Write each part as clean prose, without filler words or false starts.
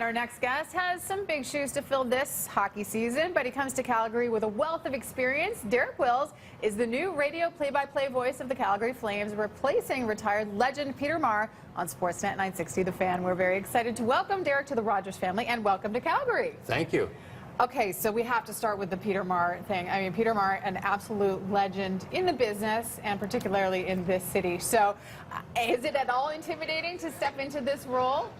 Our next guest has some big shoes to fill this hockey season, but he comes to Calgary with a wealth of experience. Derek Wills is the new radio play-by-play voice of the Calgary Flames, replacing retired legend Peter Maher on Sportsnet 960 The Fan. We're very excited to welcome Derek to the Rogers family, and welcome to Calgary. Thank you. Okay, so we have to start with the Peter Maher thing. I mean, Peter Maher, an absolute legend in the business, and particularly in this city. So is it at all intimidating to step into this role?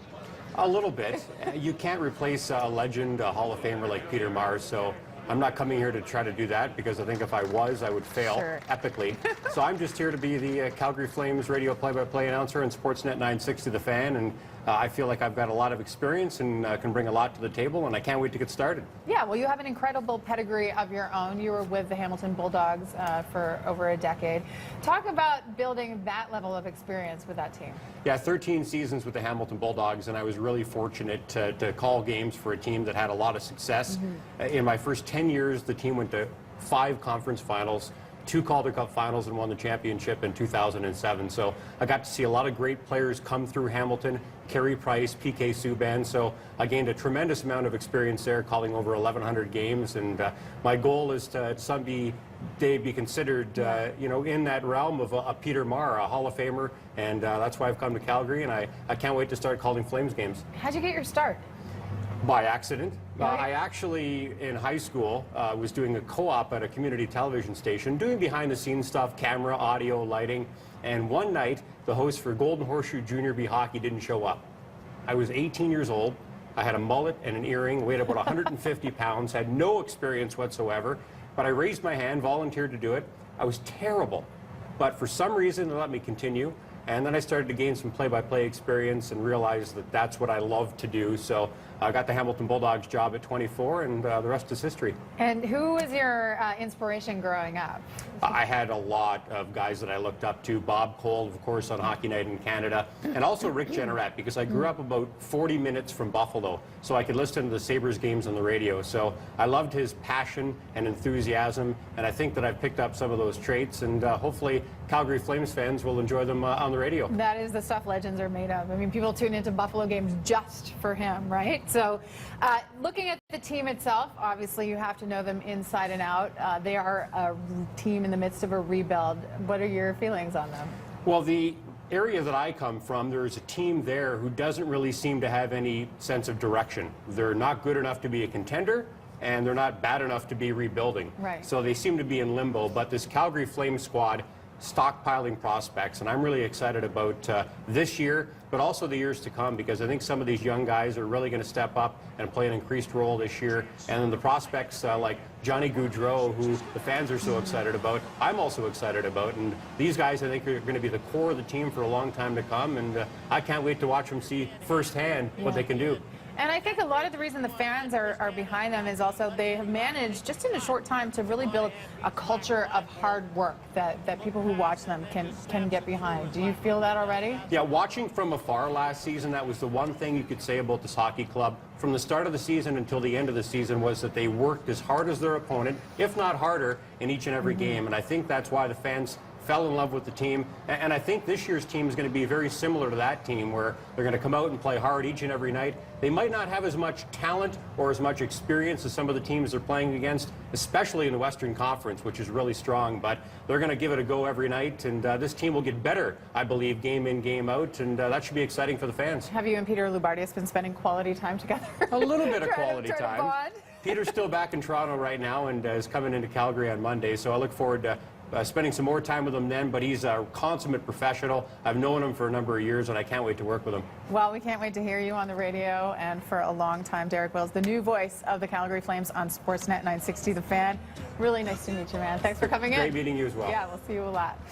A little bit. You can't replace a legend, a Hall of Famer like Peter Maher, so I'm not coming here to try to do that, because I think if I was, I would fail epically. So I'm just here to be the Calgary Flames radio play-by-play announcer on Sportsnet 960 The Fan, and I feel like I've got a lot of experience and can bring a lot to the table, and I can't wait to get started. Yeah, well, you have an incredible pedigree of your own. You were with the Hamilton Bulldogs for over a decade. Talk about building that level of experience with that team. Yeah, 13 seasons with the Hamilton Bulldogs, and I was really fortunate to call games for a team that had a lot of success. In my first 10 years, the team went to 5 conference finals, 2 Calder Cup finals, and won the championship in 2007. So I got to see a lot of great players come through Hamilton, Carey Price, PK Subban. So I gained a tremendous amount of experience there, calling over 1,100 games. And my goal is to someday be considered, you know, in that realm of a Peter Maher, a Hall of Famer. And that's why I've come to Calgary, and I can't wait to start calling Flames games. How'd you get your start? By accident. I actually, in high school, was doing a co-op at a community television station, doing behind-the-scenes stuff, camera, audio, lighting, and one night, the host for Golden Horseshoe Junior B Hockey didn't show up. I was 18 years old, I had a mullet and an earring, weighed about 150 pounds, had no experience whatsoever, but I raised my hand, volunteered to do it. I was terrible, but for some reason, they let me continue. And then I started to gain some play-by-play experience and realized that that's what I love to do. So I got the Hamilton Bulldogs job at 24, and the rest is history. And who was your inspiration growing up? I had a lot of guys that I looked up to. Bob Cole, of course, on Hockey Night in Canada, and also Rick Jeanneret, because I grew up about 40 minutes from Buffalo, so I could listen to the Sabres games on the radio. So I loved his passion and enthusiasm, and I think that I've picked up some of those traits, and hopefully Calgary Flames fans will enjoy them on the radio. That is the stuff legends are made of. I mean, people tune into Buffalo games just for him, right? So looking at the team itself, obviously you have to know them inside and out. They are a team in the midst of a rebuild. What are your feelings on them? Well, the area that I come from, there's a team there who doesn't really seem to have any sense of direction. They're not good enough to be a contender, and they're not bad enough to be rebuilding. Right. So they seem to be in limbo, but this Calgary Flames squad stockpiling prospects, and I'm really excited about this year, but also the years to come, because I think some of these young guys are really going to step up and play an increased role this year. And then the prospects like Johnny Gaudreau, who the fans are so excited about, I'm also excited about, and these guys I think are going to be the core of the team for a long time to come, and I can't wait to watch them see firsthand what they can do. And I think a lot of the reason the fans are behind them is also they have managed, just in a short time, to really build a culture of hard work that people who watch them can get behind. Do you feel that already? Yeah, watching from afar last season, that was the one thing you could say about this hockey club. From the start of the season until the end of the season was that they worked as hard as their opponent, if not harder, in each and every game. And I think that's why the fans fell in love with the team, and I think this year's team is going to be very similar to that team, where they're going to come out and play hard each and every night. They might not have as much talent or as much experience as some of the teams they're playing against, especially in the Western Conference, which is really strong, but they're going to give it a go every night, and this team will get better, I believe, game in, game out, and that should be exciting for the fans. Have you and Peter Loubardias been spending quality time together? A little bit of quality time. Peter's still back in Toronto right now and is coming into Calgary on Monday, so I look forward to spending some more time with him then, but he's a consummate professional. I've known him for a number of years, and I can't wait to work with him. Well, we can't wait to hear you on the radio, and for a long time, Derek Wills, the new voice of the Calgary Flames on Sportsnet 960 The Fan. Really nice to meet you, man. Thanks for coming in. Great meeting you as well. Yeah, we'll see you a lot.